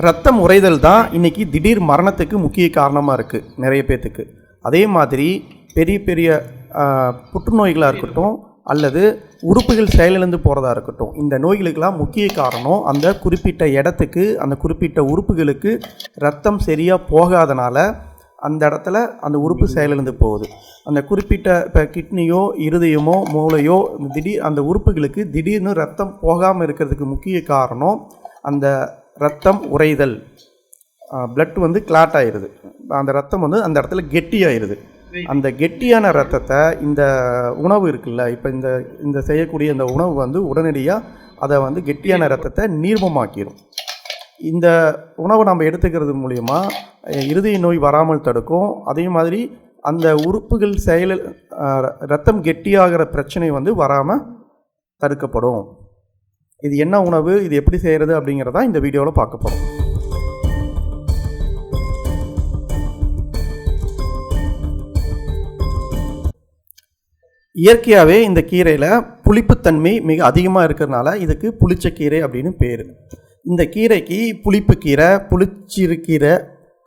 ரத்தம் உறைதல் தான் இன்றைக்கி திடீர் மரணத்துக்கு முக்கிய காரணமாக இருக்குது நிறைய பேர்த்துக்கு. அதே மாதிரி பெரிய பெரிய புற்றுநோய்களாக இருக்கட்டும் அல்லது உறுப்புகள் செயலிழந்து போகிறதா இருக்கட்டும், இந்த நோய்களுக்கெல்லாம் முக்கிய காரணம் அந்த குறிப்பிட்ட இடத்துக்கு அந்த குறிப்பிட்ட உறுப்புகளுக்கு ரத்தம் சரியாக போகாதனால அந்த இடத்துல அந்த உறுப்பு செயலிழந்து போகுது. அந்த குறிப்பிட்ட இப்போ கிட்னியோ இருதயமோ மூளையோ அந்த உறுப்புகளுக்கு திடீர்னு ரத்தம் போகாமல் இருக்கிறதுக்கு முக்கிய காரணம் அந்த ரத்தம் உறைதல். பிளட் வந்து கிளாட் ஆயிடுது, அந்த ரத்தம் வந்து அந்த இடத்துல கெட்டியாயிருது. அந்த கெட்டியான ரத்தத்தை இந்த உணவு இருக்குல்ல, இப்போ இந்த செய்யக்கூடிய இந்த உணவு வந்து உடனடியாக அதை வந்து கெட்டியான ரத்தத்தை நீர்மமாக்கிடும். இந்த உணவை நம்ம எடுத்துக்கிறது மூலிமா இருதய நோய் வராமல் தடுக்கும். அதே மாதிரி அந்த உறுப்புகள் ரத்தம் கெட்டியாகிற பிரச்சனை வந்து வராமல் தடுக்கப்படும். இது என்ன உணவு, இது எப்படி செய்கிறது அப்படிங்கிறதா இந்த வீடியோவில் பார்க்க போகிறோம். இயற்கையாகவே இந்த கீரையில் புளிப்புத்தன்மை மிக அதிகமாக இருக்கிறதுனால இதுக்கு புளிச்சக்கீரை அப்படின்னு பேர். இந்த கீரைக்கு புளிப்பு கீரை, புளிச்சிறுக்கீரை,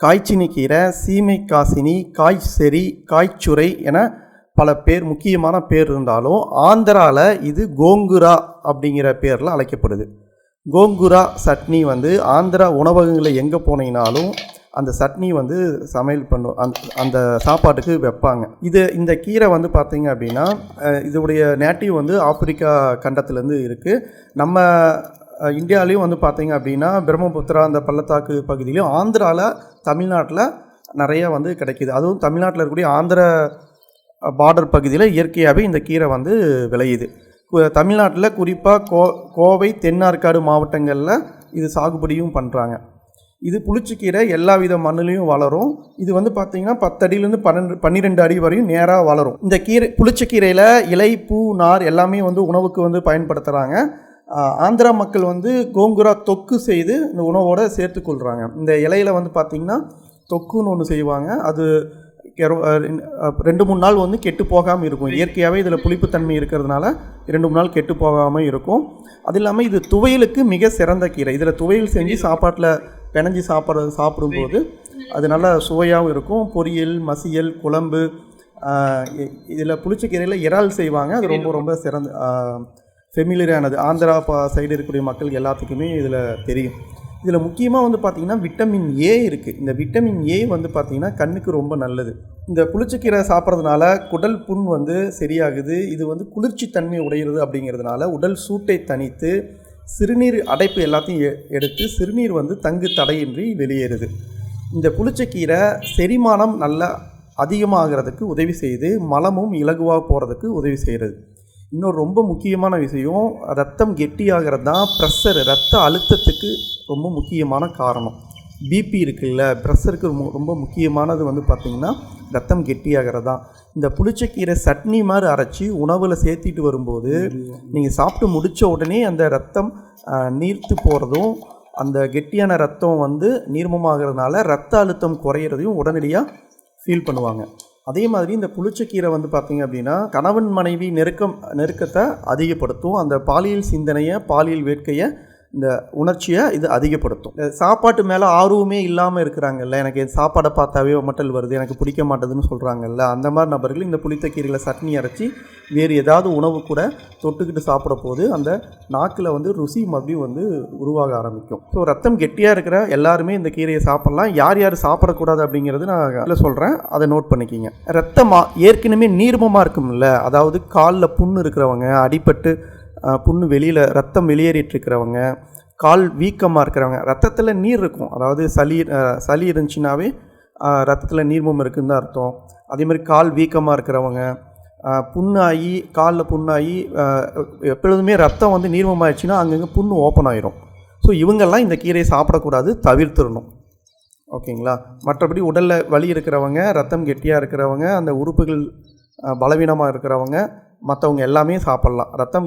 காய்ச்சினி கீரை, சீமை காசினி, காய்செறி, காய்ச்சுரை என பல பேர் முக்கியமான பேர் இருந்தாலும் ஆந்திராவில் இது கோங்குரா அப்படிங்கிற பேரில் அழைக்கப்படுது. கோங்குரா சட்னி வந்து ஆந்திரா உணவகங்களில் எங்கே போனீங்கனாலும் அந்த சட்னி வந்து சமையல் அந்த சாப்பாட்டுக்கு வைப்பாங்க. இந்த கீரை வந்து பார்த்திங்க அப்படின்னா இதோடைய நேட்டிவ் வந்து ஆப்பிரிக்கா கண்டத்துலேருந்து இருக்குது. நம்ம இந்தியாவிலையும் வந்து பார்த்திங்க அப்படின்னா பிரம்மபுத்திரா அந்த பள்ளத்தாக்கு பகுதியிலையும் ஆந்திராவில் தமிழ்நாட்டில் நிறையா வந்து கிடைக்கிது. அதுவும் தமிழ்நாட்டில் இருக்கக்கூடிய ஆந்திர பார்டர் பகுதியில் இயற்கையாகவே இந்த கீரை வந்து விளையுது. தமிழ்நாட்டில் குறிப்பாக கோவை தென்னார்காடு மாவட்டங்களில் இது சாகுபடியும் பண்ணுறாங்க. இது புளிச்சக்கீரை எல்லா வித மண்ணிலையும் வளரும். இது வந்து பார்த்திங்கன்னா 10 அடியிலேருந்து 12 அடி வரையும் நேராக வளரும். இந்த புளிச்சக்கீரையில் இலை, பூ, நார் எல்லாமே வந்து உணவுக்கு வந்து பயன்படுத்துகிறாங்க. ஆந்திரா மக்கள் வந்து கோங்குரா தொக்கு செய்து இந்த உணவோடு சேர்த்துக்கொள்கிறாங்க. இந்த இலையில் வந்து பார்த்திங்கன்னா தொக்குன்னு ஒன்று செய்வாங்க. அது 2-3 நாள் வந்து கெட்டு போகாமல் இருக்கும். இயற்கையாகவே இதில் புளிப்புத்தன்மை இருக்கிறதுனால 2-3 நாள் கெட்டு போகாமல் இருக்கும். அது இல்லாமல் இது துவையலுக்கு மிக சிறந்த கீரை. இதில் துவையல் செஞ்சு சாப்பாட்டில் பிணைஞ்சி சாப்பிடும்போது அது நல்லா சுவையாகவும் இருக்கும். பொரியல், மசியல், குழம்பு. இதில் புளிச்சக்கீரையில் இறால் செய்வாங்க. அது ரொம்ப ரொம்ப சிறந்த ஃபெமிலியரானது. ஆந்திரா சைடு இருக்கக்கூடிய மக்களுக்கு எல்லாத்துக்குமே இதில் தெரியும். இதில் முக்கியமாக வந்து பார்த்திங்கன்னா விட்டமின் ஏ இருக்குது. இந்த விட்டமின் ஏ வந்து பார்த்திங்கன்னா கண்ணுக்கு ரொம்ப நல்லது. இந்த புளிச்சக்கீரை சாப்பிட்றதுனால குடல் புண் வந்து சரியாகுது. இது வந்து குளிர்ச்சி தன்மை உடையிறது அப்படிங்கிறதுனால உடல் சூட்டை தணித்து சிறுநீர் அடைப்பு எல்லாத்தையும் எடுத்து சிறுநீர் வந்து தங்கு தடையின்றி வெளியேறுது. இந்த புளிச்சக்கீரை செரிமானம் நல்லா அதிகமாகிறதுக்கு உதவி செய்து மலமும் இலகுவாக போகிறதுக்கு உதவி செய்கிறது. இன்னொரு ரொம்ப முக்கியமான விஷயம், ரத்தம் கெட்டியாகிறது தான் ப்ரெஷர், ரத்த அழுத்தத்துக்கு ரொம்ப முக்கியமான காரணம். பிபி இருக்குல்ல, ப்ரெஷருக்கு ரொம்ப முக்கியமானது வந்து பார்த்திங்கன்னா ரத்தம் கெட்டியாகிறது தான். இந்த புளிச்சக்கீரை சட்னி மாதிரி அரைச்சி உணவில் சேர்த்திட்டு வரும்போது நீங்கள் சாப்பிட்டு முடித்த உடனே அந்த ரத்தம் நீர்த்து போகிறதும் அந்த கெட்டியான ரத்தம் வந்து நீர்மமாகிறதுனால ரத்த அழுத்தம் குறையிறதையும் உடனடியாக ஃபீல் பண்ணுவாங்க. அதே மாதிரி இந்த புளிச்சக்கீரை வந்து பார்த்திங்க அப்படின்னா கணவன் மனைவி நெருக்கத்தை அதிகப்படுத்தும். அந்த பாலியல் சிந்தனையை, பாலியல் வேட்கையை, இந்த உணர்ச்சியை இது அதிகப்படுத்தும். சாப்பாட்டு மேலே ஆர்வமே இல்லாமல் இருக்கிறாங்கல்ல, எனக்கு சாப்பாடை பார்த்தாவே மட்டல் வருது, எனக்கு பிடிக்க மாட்டேதுன்னு சொல்கிறாங்கல்ல, அந்த மாதிரி நபர்கள் இந்த புளிச்சக்கீரையில் சட்னி அரைச்சி வேறு ஏதாவது உணவு கூட தொட்டுக்கிட்டு சாப்பிட போது அந்த நாக்கில் வந்து ருசி மறுபடியும் வந்து உருவாக ஆரம்பிக்கும். ஸோ ரத்தம் கெட்டியாக இருக்கிற எல்லாருமே இந்த கீரையை சாப்பிட்லாம். யார் யார் சாப்பிடக்கூடாது அப்படிங்கிறது நான் சொல்கிறேன், அதை நோட் பண்ணிக்கிங்க. ரத்தமாக ஏற்கனவே நீர்மமாக இருக்கும்ல, அதாவது காலில் புண்ணு இருக்கிறவங்க, அடிபட்டு புண்ணு ரத்தம் வெளியேறிட்டுருக்கிறவங்க, கால் வீக்கமாக இருக்கிறவங்க, ரத்தத்தில் நீர் இருக்கும், அதாவது சளி இருந்துச்சுனாவே ரத்தத்தில் நீர்மம் இருக்குதுன்னு தான் அர்த்தம். அதேமாதிரி கால் வீக்கமாக இருக்கிறவங்க, புண்ணாகி காலில் புண்ணாகி எப்பொழுதுமே ரத்தம் வந்து நீர்மமாகிடுச்சுன்னா அங்கங்கே புண்ணு ஓப்பன் ஆகிரும். ஸோ இவங்கெல்லாம் இந்த கீரையை சாப்பிடக்கூடாது, தவிர்த்துடணும். ஓகேங்களா? மற்றபடி உடலில் வலி இருக்கிறவங்க, ரத்தம் கெட்டியாக இருக்கிறவங்க, அந்த உறுப்புகள் பலவீனமாக இருக்கிறவங்க, மற்றவங்க எல்லாமே சாப்பிட்லாம். ரத்தம்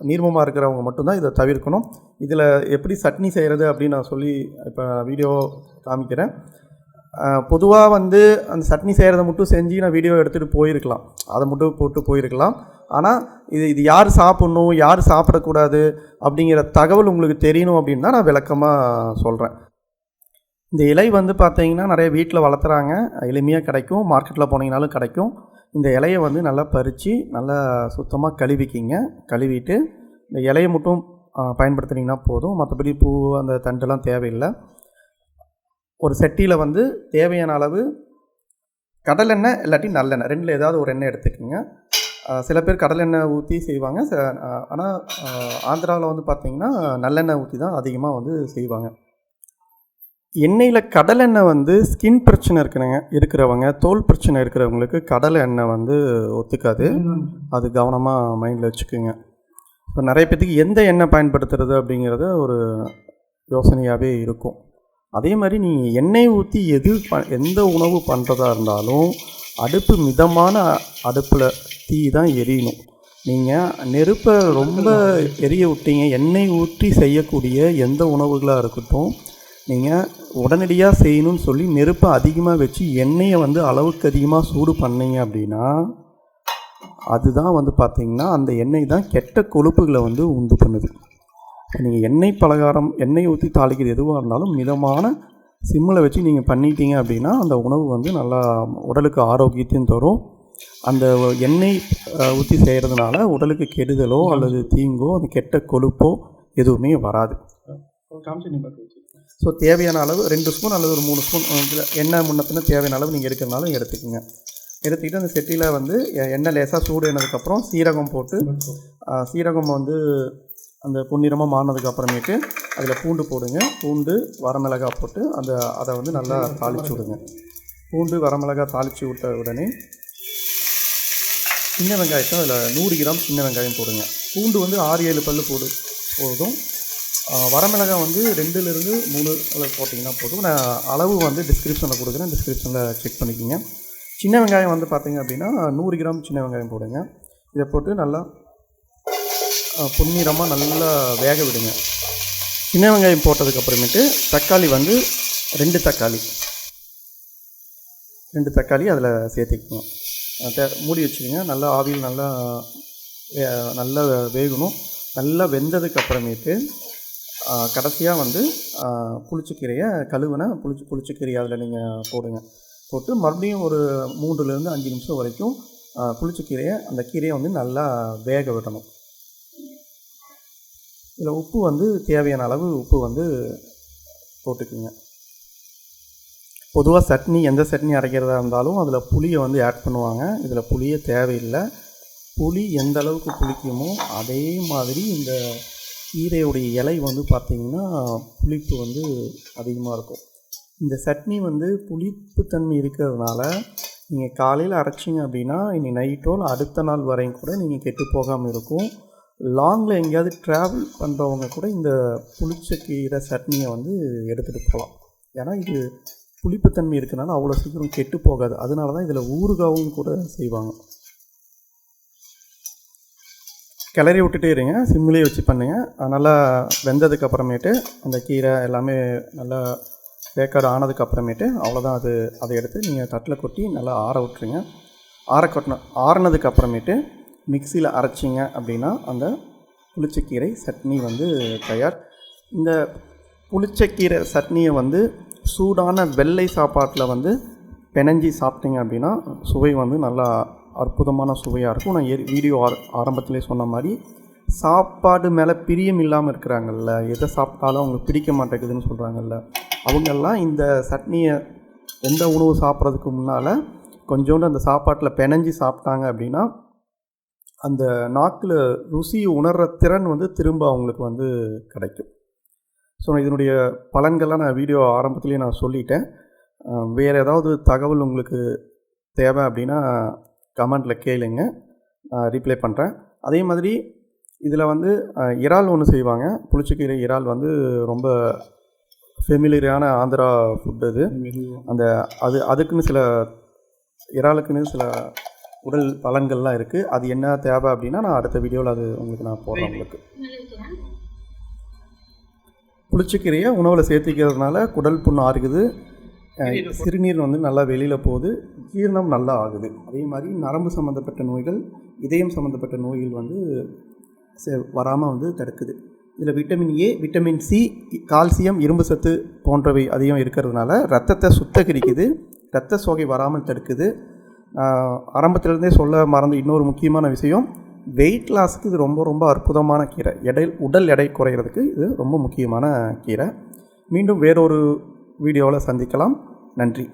நீர்மமாக இருக்கிறவங்க மட்டும்தான் இதை தவிர்க்கணும். இதில் எப்படி சட்னி செய்கிறது அப்படின்னு நான் சொல்லி இப்போ வீடியோ காமிக்கிறேன். பொதுவாக வந்து அந்த சட்னி செய்கிறத மட்டும் செஞ்சு நான் வீடியோ எடுத்துகிட்டு போயிருக்கலாம், அதை மட்டும் போட்டு போயிருக்கலாம். ஆனால் இது யார் சாப்பிட்ணும், யார் சாப்பிடக்கூடாது அப்படிங்கிற தகவல் உங்களுக்கு தெரியணும் அப்படின்னு தான் நான் விளக்கமாக சொல்கிறேன். இந்த இலை வந்து பார்த்தீங்கன்னா நிறைய வீட்டில் வளர்த்துறாங்க, எளிமையாக கிடைக்கும், மார்க்கெட்டில் போனீங்கனாலும் கிடைக்கும். இந்த இலையை வந்து நல்லா பறித்து நல்லா சுத்தமாக கழுவிக்கிங்க. கழுவிட்டு இந்த இலையை மட்டும் பயன்படுத்துனீங்கன்னா போதும், மற்றபடி பூ அந்த தண்டுலாம் தேவையில்லை. ஒரு சட்டியில் வந்து தேவையான அளவு கடலெண்ணெய் இல்லாட்டி நல்லெண்ணெய் ரெண்டில் ஏதாவது ஒரு எண்ணெய் எடுத்துக்கோங்க. சில பேர் கடலெண்ணெய் ஊற்றி செய்வாங்க, ஆனால் ஆந்திராவில் வந்து பார்த்திங்கன்னா நல்லெண்ணெய் ஊற்றி தான் அதிகமாக வந்து செய்வாங்க. எண்ணெயில் கடலெண்ணெய் வந்து ஸ்கின் பிரச்சனை இருக்கிறவங்க, தோல் பிரச்சனை இருக்கிறவங்களுக்கு கடலை எண்ணெய் வந்து ஒத்துக்காது. அது கவனமாக மைண்டில் வச்சுக்கோங்க. இப்போ நிறைய பேத்துக்கு எந்த எண்ணெய் பயன்படுத்துறது அப்படிங்கிறது ஒரு யோசனையாகவே இருக்கும். அதே மாதிரி நீங்கள் எண்ணெய் ஊற்றி எந்த உணவு பண்ணுறதா இருந்தாலும் அடுப்பு மிதமான அடுப்பில் தீ தான் எரியணும். நீங்கள் நெருப்பை ரொம்ப எரிய விட்டீங்க, எண்ணெய் ஊற்றி செய்யக்கூடிய எந்த உணவுகளாக இருக்கட்டும், நீங்கள் உடனடியாக செய்யணும்னு சொல்லி நெருப்பை அதிகமாக வச்சு எண்ணெயை வந்து அளவுக்கு அதிகமாக சூடு பண்ணீங்க அப்படின்னா அதுதான் வந்து பார்த்திங்கன்னா அந்த எண்ணெய் தான் கெட்ட கொழுப்புகளை வந்து உண்டு பண்ணுது. நீங்கள் எண்ணெய் பலகாரம், எண்ணெய் ஊற்றி தாளிக்கிறது எதுவாக இருந்தாலும் மிதமான சிம்மில் வச்சு நீங்கள் பண்ணிட்டீங்க அப்படின்னா அந்த உணவு வந்து நல்லா உடலுக்கு ஆரோக்கியத்தையும் தரும். அந்த எண்ணெய் ஊற்றி செய்கிறதுனால உடலுக்கு கெடுதலோ அல்லது தீங்கோ அந்த கெட்ட கொழுப்போ எதுவுமே வராது. ஸோ தேவையான அளவு 2 ஸ்பூன் அல்லது ஒரு 3 ஸ்பூன் எண்ணெய் முன்னப்பின தேவையான அளவு நீங்கள் எடுக்கிறதுனாலும் எடுத்துக்கோங்க. எடுத்துக்கிட்டு அந்த செட்டியில் வந்து எண்ணெய் லேசாக சூடு ஆனதுக்கப்புறம் சீரகம் போட்டு, சீரகம் வந்து அந்த பொன்னிறமாக மாறினதுக்கு அப்புறமேட்டு அதில் பூண்டு போடுங்க. பூண்டு வரமிளகாய் போட்டு அதை வந்து நல்லா தாளித்து விடுங்க. பூண்டு வரமிளகாய் தாளித்து விட்ட உடனே சின்ன வெங்காயத்தை அதில் 100 கிராம் சின்ன வெங்காயம் போடுங்க. பூண்டு வந்து 6-7 பல் போதும். வரமிளகாய் வந்து 2லேருந்து 3 போட்டிங்கன்னா போதும். நான் அளவு வந்து டிஸ்கிரிப்ஷனில் கொடுக்குறேன், டிஸ்கிரிப்ஷனில் செக் பண்ணிக்கோங்க. சின்ன வெங்காயம் வந்து பார்த்திங்க அப்படின்னா 100 கிராம் சின்ன வெங்காயம் போடுங்க. இதை போட்டு நல்லா பொன்னிறமாக நல்லா வேக விடுங்க. சின்ன வெங்காயம் போட்டதுக்கப்புறமேட்டு தக்காளி வந்து 2 தக்காளி அதில் சேர்த்துக்குங்க. மூடி வச்சுக்கோங்க. நல்லா ஆவியில் நல்லா வேகணும். நல்லா வெந்ததுக்கப்புறமேட்டு கடைசியாக வந்து புளிச்சக்கீரையை கழுவின புளிச்சக்கீரையை அதில் நீங்கள் போடுங்க. போட்டு மறுபடியும் ஒரு 3லேருந்து 5 நிமிஷம் வரைக்கும் அந்த கீரையை வந்து நல்லா வேக விடணும். இதில் உப்பு வந்து தேவையான அளவு உப்பு வந்து போட்டுக்குங்க. பொதுவாக எந்த சட்னி அரைக்கிறதா இருந்தாலும் அதில் புளியை வந்து ஆட் பண்ணுவாங்க. இதில் புளியே தேவையில்லை. புளி எந்த அளவுக்கு புளிக்குமோ அதே மாதிரி இந்த கீரையுடைய இலை வந்து பார்த்திங்கன்னா புளிப்பு வந்து அதிகமாக இருக்கும். இந்த சட்னி வந்து புளிப்புத்தன்மை இருக்கிறதுனால நீங்கள் காலையில் அரைச்சிங்க அப்படின்னா இனி நைட்டோ அடுத்த நாள் வரையும் கூட நீங்கள் கெட்டு போகாமல் இருக்கும். லாங்கில் எங்கேயாவது ட்ராவல் பண்ணுறவங்க கூட இந்த புளிச்சக்கீரை சட்னியை வந்து எடுத்துகிட்டு போகலாம். ஏன்னா இது புளிப்புத்தன்மை இருக்கிறனால அவ்வளோ சீக்கிரம் கெட்டு போகாது. அதனால தான் இதில் ஊறுகாவும் கூட செய்வாங்க. கிளறி விட்டுட்டே இருங்க, சிம்மிலே வச்சு பண்ணுங்கள். நல்லா வெந்ததுக்கு அப்புறமேட்டு அந்த கீரை எல்லாமே நல்லா வேக்காடு ஆனதுக்கப்புறமேட்டு அவ்வளோதான். அதை எடுத்து நீங்கள் தட்டில் கொட்டி நல்லா ஆற விட்டுருங்க. ஆறினதுக்கு அப்புறமேட்டு மிக்சியில் அரைச்சிங்க அப்படின்னா அந்த புளிச்சக்கீரை சட்னி வந்து தயார். இந்த புளிச்சக்கீரை சட்னியை வந்து சூடான வெள்ளை சாப்பாட்டில் வந்து பிணைஞ்சி சாப்பிட்டீங்க அப்படின்னா சுவை வந்து நல்லா அற்புதமான சுவையாக இருக்கும். நான் வீடியோ ஆரம்பத்திலே சொன்ன மாதிரி சாப்பாடு மேலே பிரியம் இல்லாமல் இருக்கிறாங்கல்ல, எதை சாப்பிட்டாலும் அவங்களுக்கு பிடிக்க மாட்டேங்குதுன்னு சொல்கிறாங்கல்ல, அவங்கெல்லாம் இந்த சட்னியை எந்த உணவு சாப்பிட்றதுக்கு முன்னால் கொஞ்சோண்டு அந்த சாப்பாட்டில் பிணைஞ்சி சாப்பிட்டாங்க அப்படின்னா அந்த நாக்கில் ருசியை உணர்கிற திறன் வந்து திரும்ப அவங்களுக்கு வந்து கிடைக்கும். ஸோ இதனுடைய பலன்கள்லாம் நான் வீடியோ ஆரம்பத்துலேயே நான் சொல்லிட்டேன். வேறு ஏதாவது தகவல் உங்களுக்கு தேவை அப்படின்னா கமெண்டில் கேளுங்க, நான் ரிப்ளை பண்ணுறேன். அதே மாதிரி இதில் வந்து இறால் ஒன்று செய்வாங்க. புளிச்சக்கீரை இறால் வந்து ரொம்ப ஃபெமிலியரான ஆந்திரா ஃபுட் அது. அதுக்குன்னு இறாலுக்குன்னு சில உடல் பலன்கள்லாம் இருக்குது. அது என்ன தேவை அப்படின்னா நான் அடுத்த வீடியோவில் அது உங்களுக்கு நான் போடுறேன். உங்களுக்கு புளிச்சக்கீரையை உணவில் சேர்த்திக்கிறதுனால குடல் புண்ணு ஆறுகுது, சிறுநீர் வந்து நல்லா வெளியில் போகுது, ஜீரணம் நல்லா ஆகுது. அதே மாதிரி நரம்பு சம்மந்தப்பட்ட நோய்கள், இதயம் சம்மந்தப்பட்ட நோய்கள் வந்து வராமல் வந்து தடுக்குது. இதில் vitamin A, vitamin C, calcium, இரும்பு சத்து போன்றவை அதிகம் இருக்கிறதுனால ரத்தத்தை சுத்தகரிக்குது, இரத்த சோகை வராமல் தடுக்குது. ஆரம்பத்திலேருந்தே சொல்ல மறந்த இன்னொரு முக்கியமான விஷயம், வெயிட் லாஸுக்கு இது ரொம்ப ரொம்ப அற்புதமான கீரை. உடல் எடை குறைகிறதுக்கு இது ரொம்ப முக்கியமான கீரை. மீண்டும் வேறொரு வீடியோவில் சந்திக்கலாம். நன்றி.